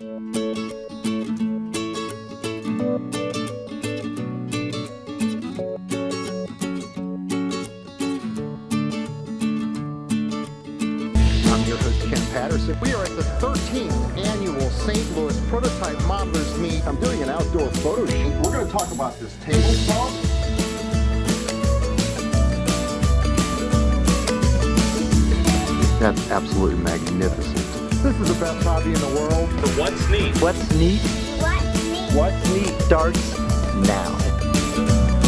I'm your host, Ken Patterson. We are at the 13th annual St. Louis Prototype Modelers Meet. I'm doing an outdoor photo shoot. We're going to talk about this table saw. That's absolutely magnificent. This is the best hobby in the world. What's neat? What's neat? What's neat? What's neat starts now.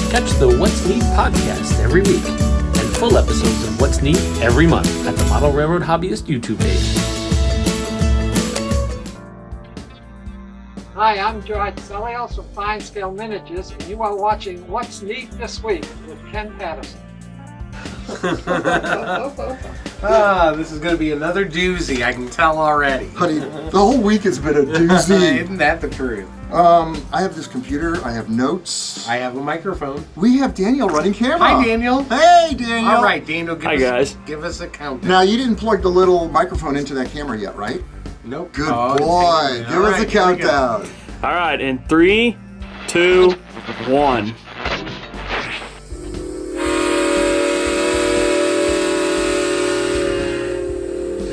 Catch the What's Neat podcast every week and full episodes of What's Neat every month at the Model Railroad Hobbyist YouTube page. Hi, I'm George Celios from Fine Scale Miniatures, and you are watching What's Neat This Week with Ken Patterson. This is going to be another doozy, I can tell already. Honey, the whole week has been a doozy. Isn't that the truth? I have this computer, I have notes. I have a microphone. We have Daniel running camera. Hi, Daniel. Hey, Daniel. All right, Daniel, give us a countdown. Now, you didn't plug the little microphone into that camera yet, right? Nope. Good Oh, boy. Give us a countdown. All right, in 3, 2, 1.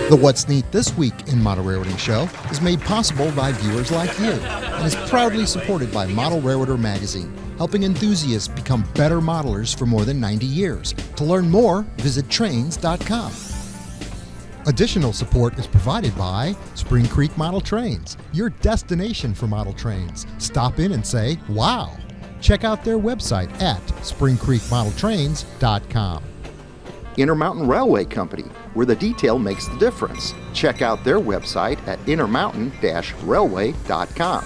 The What's Neat This Week in Model Railroading Show is made possible by viewers like you and is proudly supported by Model Railroader Magazine, helping enthusiasts become better modelers for more than 90 years. To learn more, visit trains.com. Additional support is provided by Spring Creek Model Trains, your destination for model trains. Stop in and say, wow. Check out their website at springcreekmodeltrains.com. Intermountain Railway Company, where the detail makes the difference. Check out their website at intermountain-railway.com.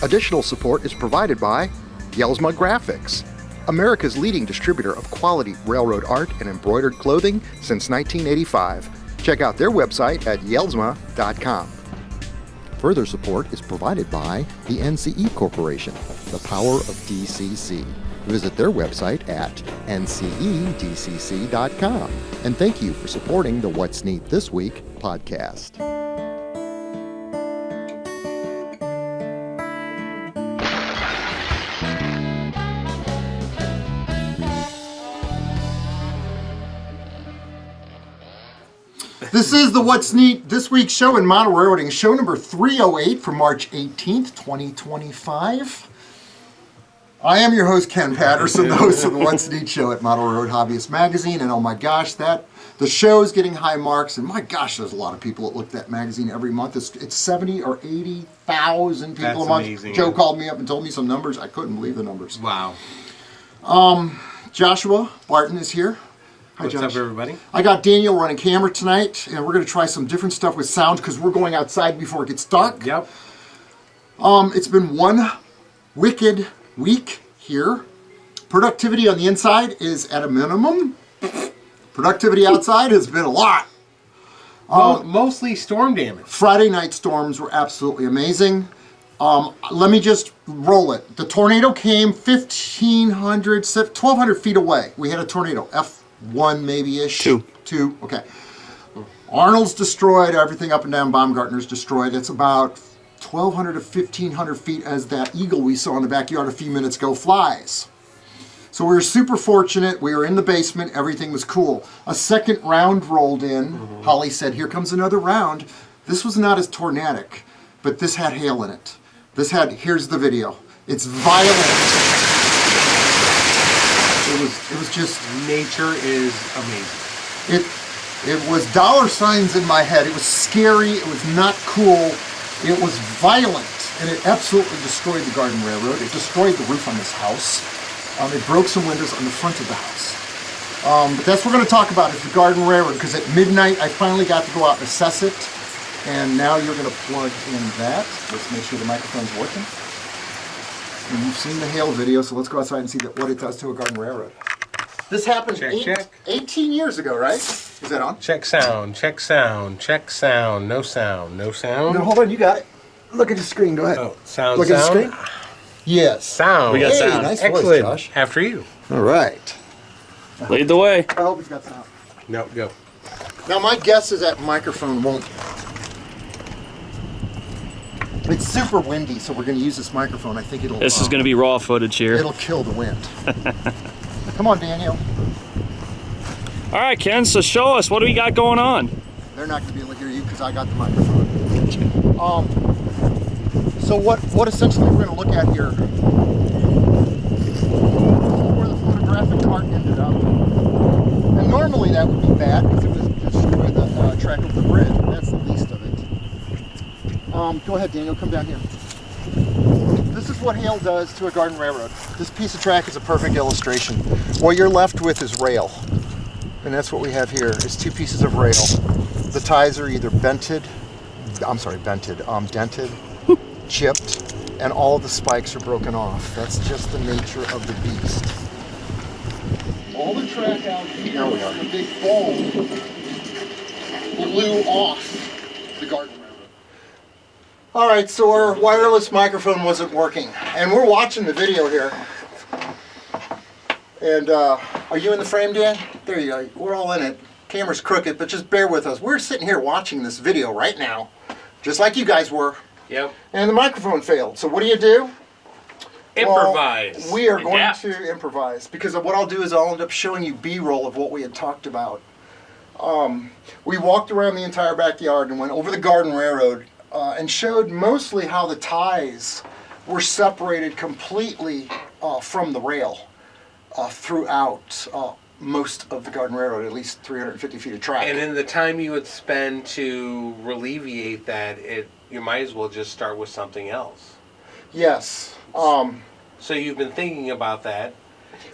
Additional support is provided by Yelsma Graphics, America's leading distributor of quality railroad art and embroidered clothing since 1985. Check out their website at yelsma.com. Further support is provided by the NCE Corporation, the power of DCC. Visit their website at ncedcc.com. And thank you for supporting the What's Neat This Week podcast. This is the What's Neat This Week show in Model Railroading, show number 308 for March 18th, 2025. I am your host, Ken Patterson, the host of the What's Neat show at Model Railroad Hobbyist Magazine, and oh my gosh, the show is getting high marks, and my gosh, there's a lot of people that look at that magazine every month. It's 70 or 80,000 people a month. Amazing. Joe called me up and told me some numbers. I couldn't believe the numbers. Wow. Joshua Barton is here. Hi, What's Josh. up, everybody? I got Daniel running camera tonight, and we're going to try some different stuff with sound because we're going outside before it gets dark. Yep. It's been one wicked week here. Productivity on the inside is at a minimum. Productivity outside has been a lot. Mostly storm damage. Friday night storms were absolutely amazing. Let me just roll it. The tornado came 1,200 feet away. We had a tornado, F1 maybe-ish. Two, okay. Arnold's destroyed, everything up and down Baumgartner's destroyed. It's about 1,200 to 1,500 feet as that eagle we saw in the backyard a few minutes ago flies. So we were super fortunate. We were in the basement. Everything was cool. A second round rolled in. Holly said, here comes another round. This was not as tornadic, but this had hail in it. Here's the video. It's violent. It was just... Nature is amazing. It was dollar signs in my head. It was scary. It was not cool. It was violent, and it absolutely destroyed the Garden Railroad. It destroyed the roof on this house. It broke some windows on the front of the house. But that's what we're going to talk about is the Garden Railroad, because at midnight I finally got to go out and assess it. And now you're going to plug in that. Let's make sure the microphone's working. And you've seen the hail video, so let's go outside and see what it does to a Garden Railroad. This happened Check. 18 years ago, right? Is that on? Check sound, check sound, check sound, no sound, no sound. No, hold on, you got it. Look at the screen, go ahead. Oh, sound, Look sound. at the screen. Yes. Sound. We got Hey, sound. nice Excellent. voice, Josh. After you. All right. Lead the way. I hope he's got sound. No, go. Now my guess is that microphone won't It's super windy, so we're going to use this microphone. I think it'll... This is going to be raw footage here. It'll kill the wind. Come on, Daniel. All right, Ken, so show us. What do we got going on? They're not going to be able to hear you because I got the microphone. So what essentially we're going to look at here is where the photographic cart ended up. And normally that would be bad because it would destroy the track of the bridge. That's the least of it. Go ahead, Daniel. Come down here. This is what hail does to a garden railroad. This piece of track is a perfect illustration. What you're left with is rail. And that's what we have here, is two pieces of rail. The ties are either dented, chipped, and all of the spikes are broken off. That's just the nature of the beast. All the track out here on the big foam blew off the garden railroad. All right, so our wireless microphone wasn't working, and we're watching the video here. And are you in the frame, Dan? There you go. We're all in it. Camera's crooked, but just bear with us. We're sitting here watching this video right now, just like you guys were. Yep. And the microphone failed. So what do? Improvise. Well, we are going Adapt. to improvise, because what I'll do is I'll end up showing you B-roll of what we had talked about. We walked around the entire backyard and went over the garden railroad and showed mostly how the ties were separated completely from the rail throughout most of the garden railroad, at least 350 feet of track. And in the time you would spend to alleviate that, you might as well just start with something else. Yes. So you've been thinking about that.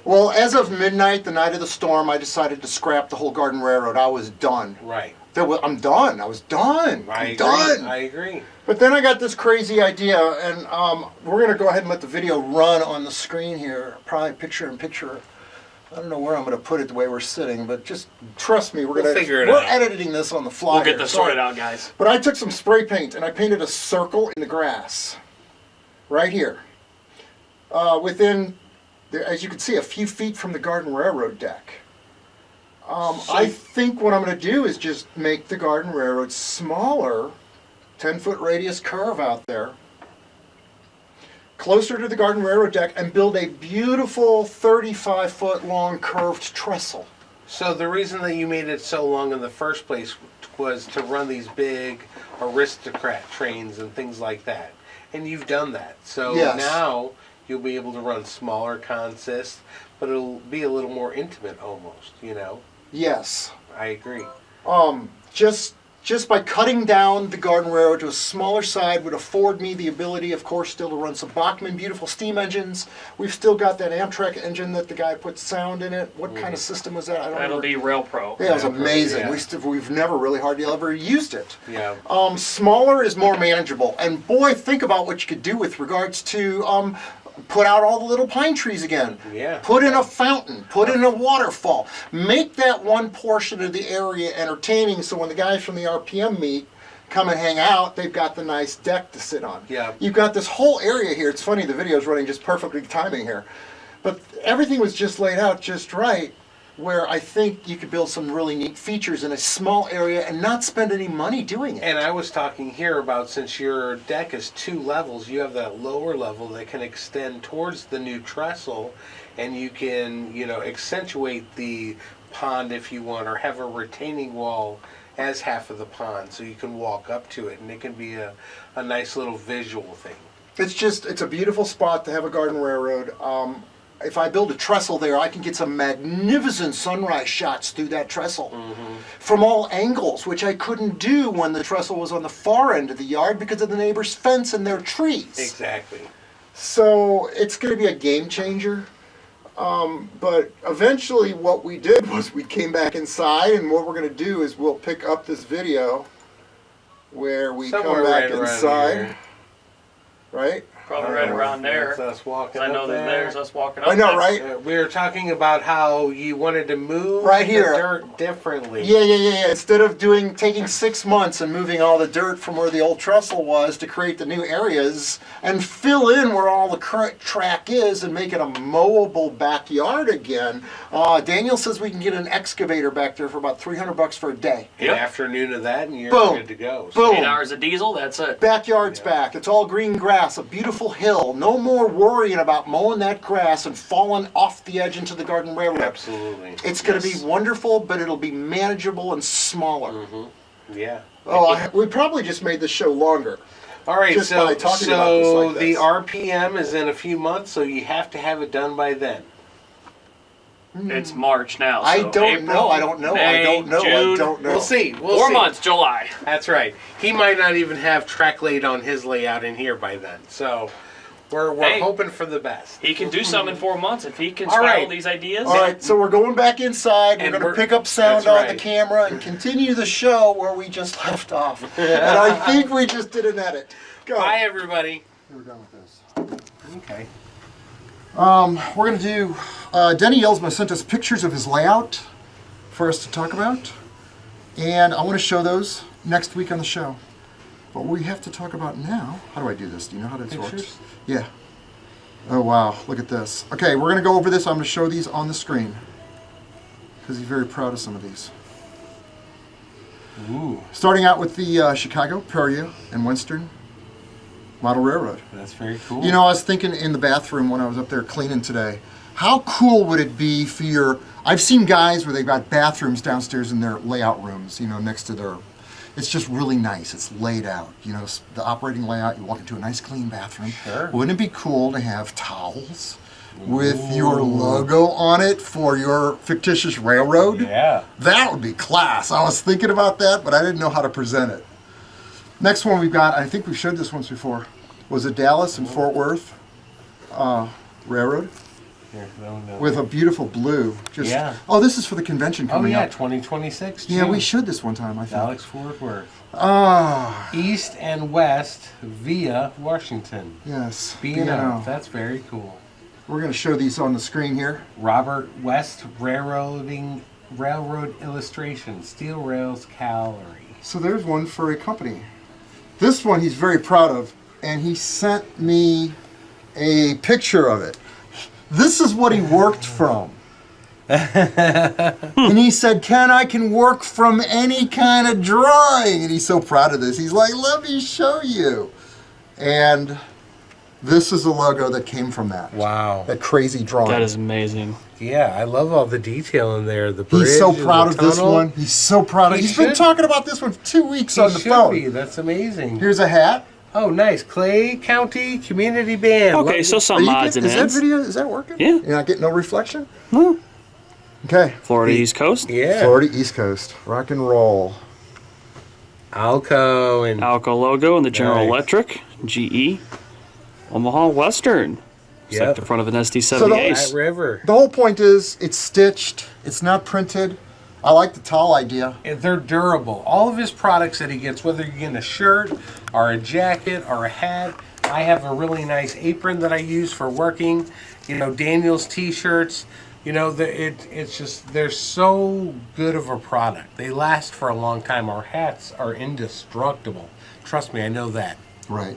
Well, as of midnight, the night of the storm, I decided to scrap the whole garden railroad. I was done. Right. I'm done. I was done. I'm done. I agree. But then I got this crazy idea, and we're going to go ahead and let the video run on the screen here. Probably picture in picture. I don't know where I'm going to put it the way we're sitting, but just trust me, we're editing this on the fly. We'll get this sorted out, guys. But I took some spray paint and I painted a circle in the grass, right here, within, as you can see, a few feet from the garden railroad deck. I think what I'm going to do is just make the garden railroad smaller, 10-foot radius curve out there, closer to the garden railroad deck, and build a beautiful 35-foot long curved trestle. So the reason that you made it so long in the first place was to run these big aristocrat trains and things like that. And you've done that. So yes. Now you'll be able to run smaller consists, but it'll be a little more intimate almost, you know? Yes. I agree. Just by cutting down the garden railroad to a smaller side would afford me the ability, of course, still to run some Bachmann beautiful steam engines. We've still got that Amtrak engine that the guy put sound in it. What kind of system was that? I don't That'll remember. be Rail Pro. Yeah, it was amazing. Yeah. We've never really hardly ever used it. Yeah. Smaller is more manageable. And boy, think about what you could do with regards to put out all the little pine trees again. Yeah. Put in a fountain. Put in a waterfall. Make that one portion of the area entertaining, so when the guys from the RPM meet, come and hang out, they've got the nice deck to sit on. Yeah. You've got this whole area here. It's funny, the video's running just perfectly timing here. But everything was just laid out just right, where I think you could build some really neat features in a small area and not spend any money doing it. And I was talking here about, since your deck is 2 levels, you have that lower level that can extend towards the new trestle, and you can, accentuate the pond if you want, or have a retaining wall as half of the pond so you can walk up to it, and it can be a nice little visual thing. It's a beautiful spot to have a garden railroad. If I build a trestle there, I can get some magnificent sunrise shots through that trestle from all angles, which I couldn't do when the trestle was on the far end of the yard because of the neighbor's fence and their trees. Exactly. So it's going to be a game changer. But eventually what we did was we came back inside, and what we're going to do is we'll pick up this video where we Somewhere come back right around inside. here. Right? Probably right around there. That's us walking 'Cause I know up that there. there's us walking up. I know, there. right? We were talking about how you wanted to move Right the here. dirt differently. Yeah. Instead of taking 6 months and moving all the dirt from where the old trestle was to create the new areas and fill in where all the current track is and make it a mowable backyard again, Daniel says we can get an excavator back there for about $300 for a day. An Yep. afternoon of that, and you're Boom. good to go. Boom. 8 hours of diesel, that's it. Backyard's back. It's all green grass, a beautiful hill. No more worrying about mowing that grass and falling off the edge into the garden railroad. Absolutely. It's going to be wonderful, but it'll be manageable and smaller. Yeah. We probably just made the show longer. All right, Just so by talking about this like the this. RPM is in a few months, so you have to have it done by then. It's March now. I so don't April, know. I don't know. May, I don't know. June, I don't know. We'll see. We'll 4 see. months, July. That's right. He might not even have track laid on his layout in here by then. So we're Hey. hoping for the best. He can do some in 4 months if he can All spell right. these ideas. All right, so we're going back inside. We're And going to we're- pick up sound that's on the right. camera and continue the show where we just left off. And I think we just did an edit. Go. Bye, everybody. We're done with this. Okay. We're going to do, Denny Yelsma sent us pictures of his layout for us to talk about. And I want to show those next week on the show. But what we have to talk about now, how do I do this? Do you know how this works? Pictures? Yeah. Oh, wow. Look at this. Okay, we're going to go over this. I'm going to show these on the screen. Because he's very proud of some of these. Ooh, Starting out with the Chicago, Peoria, and Western Model Railroad. that's very cool. You know, I was thinking in the bathroom when I was up there cleaning today, how cool would it be for your... I've seen guys where they've got bathrooms downstairs in their layout rooms, you know, next to their... It's just really nice. It's laid out. You know, the operating layout, you walk into a nice clean bathroom. Sure. Wouldn't it be cool to have towels with your logo on it for your fictitious railroad? Yeah. That would be class. I was thinking about that, but I didn't know how to present it. Next one we've got, I think we've showed this once before, was a Dallas and Fort Worth railroad Here, no. with a beautiful blue. Yeah. Oh, this is for the convention Oh, coming yeah, up. 2026. Yeah, June. we showed this one time, I think. Alex Fort Worth. Ah, East and West via Washington. yes. B&O. B&O. That's very cool. We're going to show these on the screen here. Robert West Railroad Illustration. Steel Rails Gallery. So there's one for a company. This one he's very proud of, and he sent me a picture of it. This is what he worked from. And he said, Ken, I can work from any kind of drawing. And he's so proud of this. He's like, let me show you. And this is the logo that came from that. Wow. That crazy drawing. That is amazing. Yeah, I love all the detail in there. The bridge He's so and proud the of this tunnel. one. He's so proud of it. He He's been should. talking about this one for 2 weeks He on the should phone. be. That's amazing. Here's a hat. Oh, nice. Clay County Community Band. Okay, Love so it. some odds and Is that ends. video, is that working? Yeah. You're not getting no reflection? No. Okay. Florida East Coast. Yeah. Florida East Coast. Rock and roll. Alco and Alco logo and the General Nice. Electric, GE, Omaha Western. It's Yep. like the front of an So SD70 the- Ace. Rat River. The whole point is it's stitched. It's not printed. I like the towel idea. And they're durable. All of his products that he gets, whether you're getting a shirt or a jacket or a hat, I have a really nice apron that I use for working. You know, Daniel's t-shirts. You know, it's just, they're so good of a product. They last for a long time. Our hats are indestructible. Trust me, I know that. Right.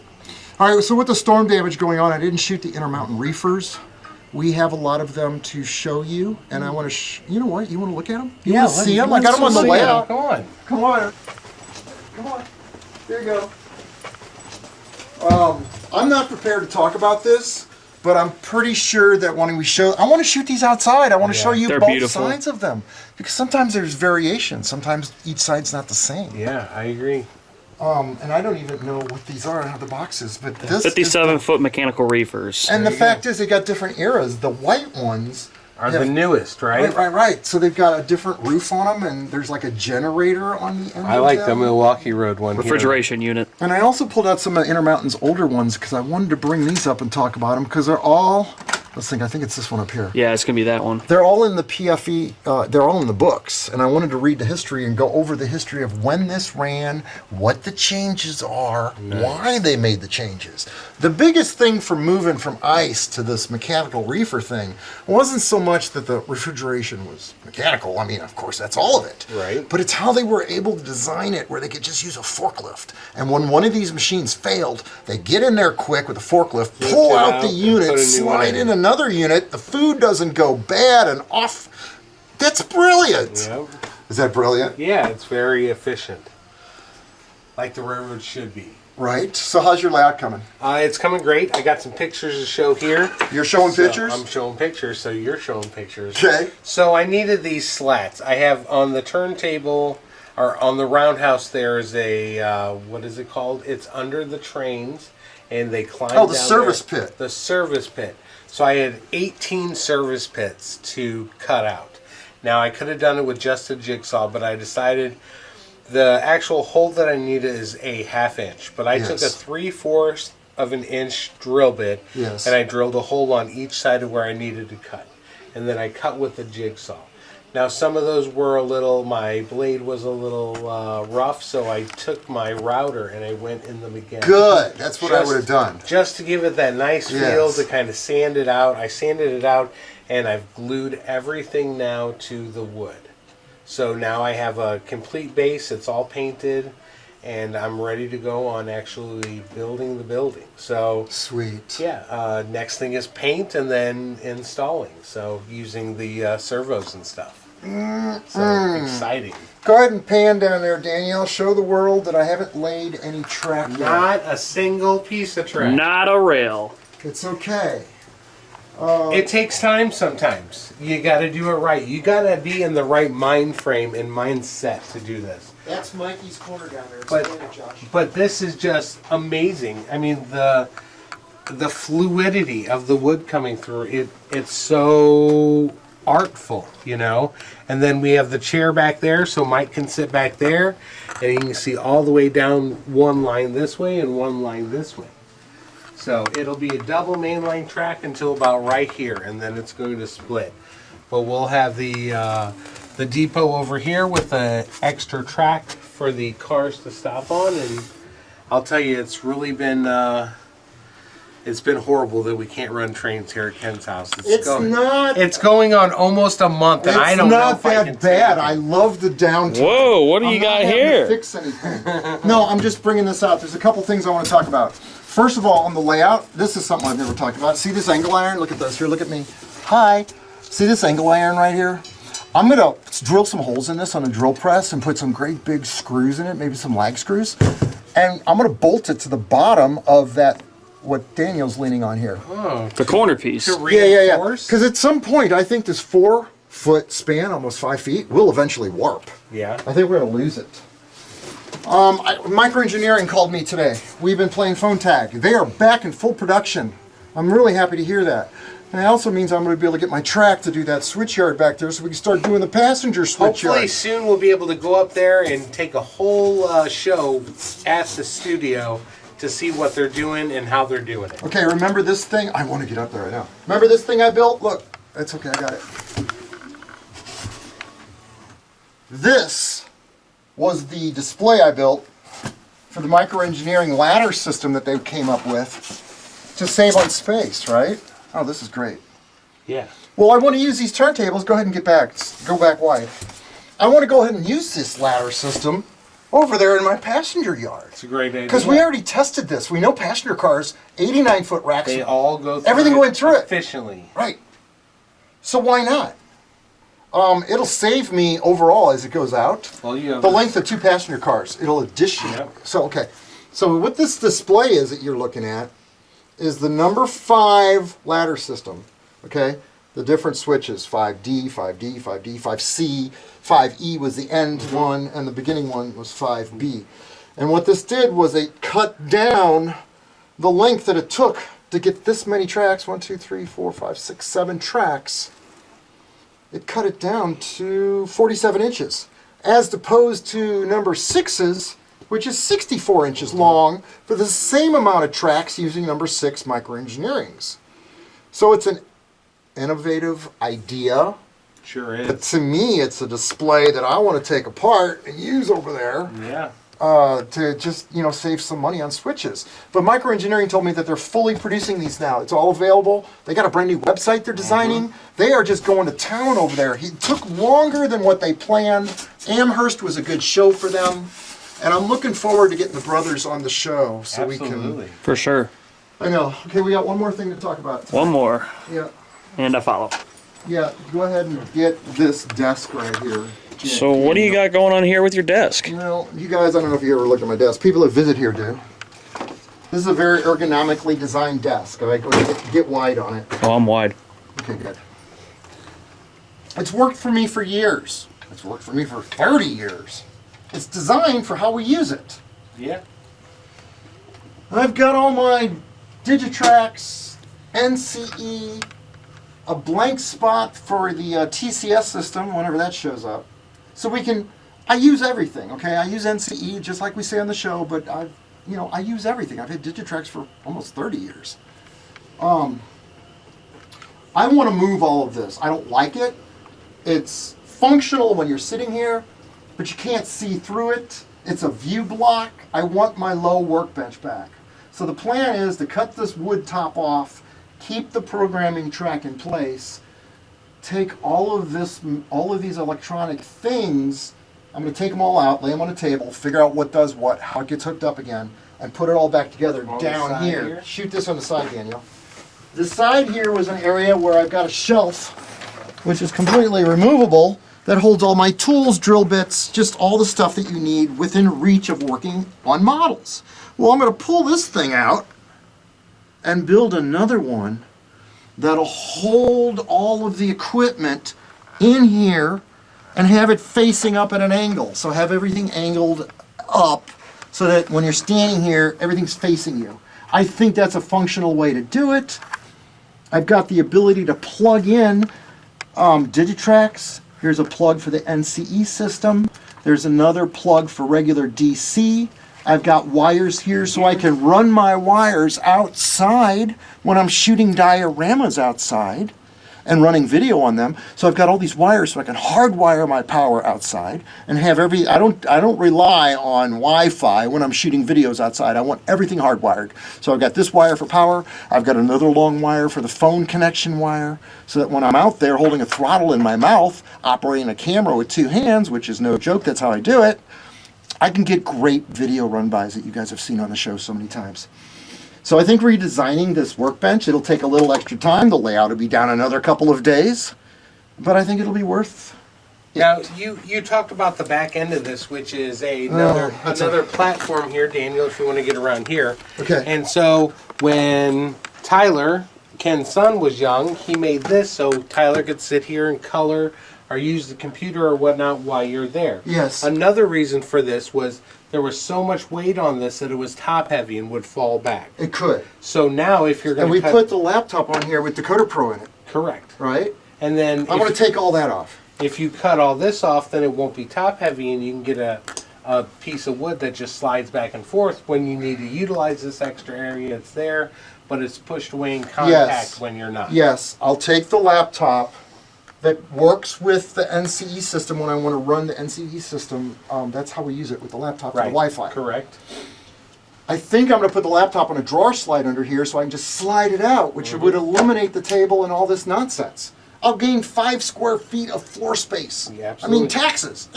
All right, so with the storm damage going on, I didn't shoot the Intermountain reefers. We have a lot of them to show you, and I want to, you know what? You want to look at them? You want to see them? I got them on the layout. Come on. Come on. Come on. Here you go. I'm not prepared to talk about this, but I'm pretty sure that when we show, I want to shoot these outside. I want to show you They're both beautiful. sides of them. Because sometimes there's variation. Sometimes each side's not the same. Yeah, I agree. And I don't even know what these are on the boxes, but this is 57-foot mechanical reefers. and the fact is, they got different eras. The white ones Are have- the newest, right? Right. So they've got a different roof on them, and there's like a generator on the end. I of like them. the Milwaukee Road one. Refrigeration unit. And I also pulled out some of Intermountain's older ones because I wanted to bring these up and talk about them because they're all Let's think. I think it's this one up here. Yeah, it's gonna be that one. They're all in the PFE, they're all in the books, and I wanted to read the history and go over the history of when this ran, what the changes are, why they made the changes. The biggest thing for moving from ice to this mechanical reefer thing wasn't so much that the refrigeration was mechanical. I mean, of course, that's all of it. Right. But it's how they were able to design it where they could just use a forklift. And when one of these machines failed, they get in there quick with a forklift, pull it out out the and unit, put a new one slide in. in another unit, the food doesn't go bad and off. That's brilliant. Yep. Is that brilliant? Yeah, it's very efficient. Like the railroad should be. Right. So how's your layout coming? It's coming great. I got some pictures to show here. You're showing So pictures? I'm showing pictures, so you're showing pictures. Okay. So I needed these slats. I have on the turntable, or on the roundhouse, there's a, what is it called? It's under the trains, and they climb down Oh, the service there. pit. The service pit. So I had 18 service pits to cut out. Now I could have done it with just a jigsaw, but I decided the actual hole that I needed is a 1/2 inch. But I took a Yes. 3/4 of an inch drill bit, Yes. and I drilled a hole on each side of where I needed to cut. And then I cut with the jigsaw. Now some of those were my blade was a little rough, so I took my router and I went in them again. Good. That's what I Just- would have done. Just to give it that nice feel, Yes. to kind of sand it out. I sanded it out, and I've glued everything now to the wood. So now I have a complete base, it's all painted, and I'm ready to go on actually building the building. So Sweet. yeah, next thing is paint and then installing. So using the servos and stuff. So exciting. Go ahead and pan down there, Danielle. Show the world that I haven't laid any track yet. Not a single piece of track. Not a rail. It's okay. It takes time sometimes. You got to do it right. You got to be in the right mind frame and mindset to do this. That's Mikey's corner down there. But- Explain it, Josh. But this is just amazing. I mean, the fluidity of the wood coming through, it's so artful, you know? And then we have the chair back there, so Mike can sit back there, and you can see all the way down one line this way and one line this way. So it'll be a double mainline track until about right here, and then it's going to split. But we'll have the depot over here with an extra track for the cars to stop on, and I'll tell you, it's really been horrible that we can't run trains here at Ken's house. It's not. It's going on almost a month, and I don't know not if I can that bad. I take it. love the downtime. Whoa, what do you I'm got not having to here? fix anything. No, I'm just bringing this out. There's a couple things I want to talk about. First of all, on the layout, this is something I've never talked about. See this angle iron? Look at this. Here, look at me. Hi. See this angle iron right here? I'm going to drill some holes in this on a drill press and put some great big screws in it, maybe some lag screws. And I'm going to bolt it to the bottom of that, what Daniel's leaning on here. The corner piece. To Yeah. reinforce? Because at some point, I think this 4-foot span, almost 5 feet, will eventually warp. Yeah. I think we're going to lose it. Microengineering called me today. We've been playing phone tag. They are back in full production. I'm really happy to hear that. And it also means I'm going to be able to get my track to do that switch yard back there so we can start doing the passenger switch Hopefully yard. soon we'll be able to go up there and take a whole show at the studio to see what they're doing and how they're doing it. Okay, remember this thing? I want to get up there right now. Remember this thing I built? Look, that's okay, I got it. This was the display I built for the microengineering ladder system that they came up with to save on space, right? Oh, this is great. Yeah. Well, I want to use these turntables. Go ahead and go back wide. I want to go ahead and use this ladder system over there in my passenger yard. It's a great idea. Because we already tested this. We know passenger cars, 89-foot racks. They all go through Everything went through it. efficiently. Right. So why not? It'll save me overall as it goes out. Well, you have The length of 2 passenger cars. It'll addition. Yep. So, okay. So what this display is that you're looking at is the number 5 ladder system. Okay? The different switches, 5D, 5D, 5D, 5C, 5E was the end one, and the beginning one was 5B. And what this did was it cut down the length that it took to get this many tracks, 1, 2, 3, 4, 5, 6, 7 tracks. It cut it down to 47 inches, as opposed to number 6's, which is 64 inches long, for the same amount of tracks using number 6 microengineerings. So it's an innovative idea. Sure is. But to me, it's a display that I want to take apart and use over there. Yeah. To just, save some money on switches. But Microengineering told me that they're fully producing these now. It's all available. They got a brand new website they're designing. They are just going to town over there. It took longer than what they planned. Amherst was a good show for them. And I'm looking forward to getting the brothers on the show so Absolutely. we can... For sure. I know. Okay, we got one more thing to talk about. One more. Yeah. And a follow. Yeah, go ahead and get this desk right here. So what do you got going on here with your desk? Well, you guys, I don't know if you ever looked at my desk. People that visit here do. This is a very ergonomically designed desk. All right, go ahead, get wide on it. Oh, I'm wide. Okay, good. It's worked for me for years. It's worked for me for 30 years. It's designed for how we use it. Yeah. I've got all my Digitrax, NCE, a blank spot for the TCS system whenever that shows up. So I use everything, okay? I use NCE just like we say on the show, but I use everything. I've had Digitrax for almost 30 years. I want to move all of this. I don't like it. It's functional when you're sitting here, but you can't see through it. It's a view block. I want my low workbench back. So the plan is to cut this wood top off, keep the programming track in place, take all of these electronic things, I'm going to take them all out, lay them on a table, figure out what does what, how it gets hooked up again, and put it all back together On the down side here. here? Shoot this on the side, Daniel. The side here was an area where I've got a shelf, which is completely removable, that holds all my tools, drill bits, just all the stuff that you need within reach of working on models. Well, I'm going to pull this thing out and build another one that'll hold all of the equipment in here and have it facing up at an angle. So have everything angled up so that when you're standing here, everything's facing you. I think that's a functional way to do it. I've got the ability to plug in Digitrax. Here's a plug for the NCE system. There's another plug for regular DC. I've got wires here so I can run my wires outside when I'm shooting dioramas outside and running video on them. So I've got all these wires so I can hardwire my power outside and have I don't rely on Wi-Fi when I'm shooting videos outside. I want everything hardwired. So I've got this wire for power. I've got another long wire for the phone connection wire so that when I'm out there holding a throttle in my mouth, operating a camera with two hands, which is no joke, that's how I do it, I can get great video run-bys that you guys have seen on the show so many times. So I think redesigning this workbench, it'll take a little extra time. The layout will be down another couple of days, but I think it'll be worth it. Now, you talked about the back end of this, which is another platform here, Daniel, if you want to get around here. Okay. And so when Tyler, Ken's son, was young, he made this so Tyler could sit here and color or use the computer or whatnot while you're there. Yes. Another reason for this was there was so much weight on this that it was top heavy and would fall back. It could. So now if you're going And to we put the laptop on here with Decoder Pro in it, Correct. right? And then I'm going to take all that off. if you cut all this off, then it won't be top heavy and you can get a piece of wood that just slides back and forth when you need to utilize this extra area. It's there, but it's pushed away in contact Yes. when you're not. Yes, I'll take the laptop that works with the NCE system when I want to run the NCE system. That's how we use it with the laptop and Right. the Wi-Fi. Correct. I think I'm going to put the laptop on a drawer slide under here so I can just slide it out, which would eliminate the table and all this nonsense. I'll gain 5 square feet of floor space. Yeah, I absolutely. mean, taxes.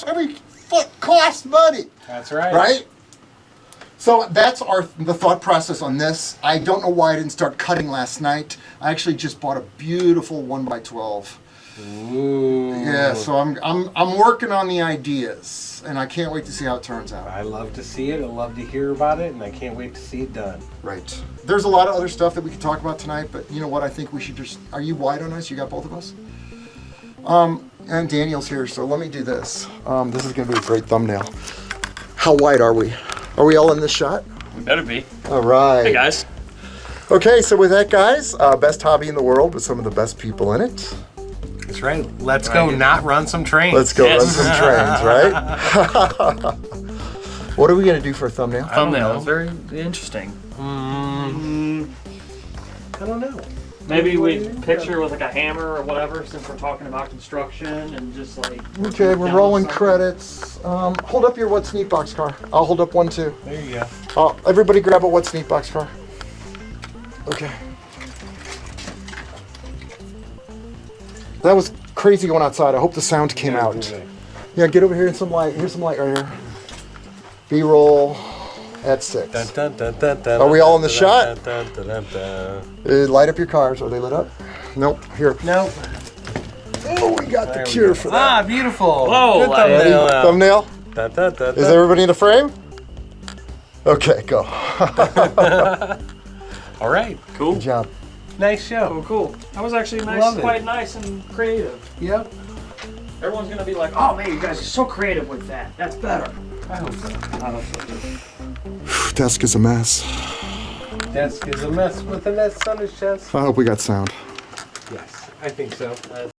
Every foot costs money. That's right. Right? So that's the thought process on this. I don't know why I didn't start cutting last night. I actually just bought a beautiful 1x12. Ooh. Yeah, so I'm working on the ideas, and I can't wait to see how it turns out. I love to see it. I love to hear about it, and I can't wait to see it done. Right. There's a lot of other stuff that we could talk about tonight, but you know what? I think we should just. Are you wide on us? You got both of us? And Daniel's here, so let me do this. This is going to be a great thumbnail. How wide are we? Are we all in this shot? We better be. All right. Hey, guys. Okay, so with that, guys, best hobby in the world with some of the best people in it. That's right. Let's go not run some trains. Let's go run some trains, right? What are we going to do for a thumbnail? Thumbnail is very interesting. I don't know. Maybe we picture with like a hammer or whatever, since we're talking about construction and just like. Okay, we're down rolling something. credits. Hold up your What's Neat boxcar. I'll hold up one too. There you go. Everybody grab a What's Neat boxcar. Okay. That was crazy going outside. I hope the sound came out. Yeah, get over here in some light. Here's some light right here. B-roll at 6. Are we all in the shot? Light up your cars. Are they lit up? Nope. Here. Nope. Oh, we got the cure for that. Ah, beautiful. Whoa, Good like- thumbnail. Thumbnail? Is everybody in the frame? Okay, go. All right. Cool. Good job. Nice show. Cool. That was actually nice, Love it. quite nice and creative. Yep. Everyone's gonna be like, "Oh man, you guys are so creative with that. That's better." I hope so. Desk is a mess. Desk is a mess with an S on his chest. I hope we got sound. Yes, I think so.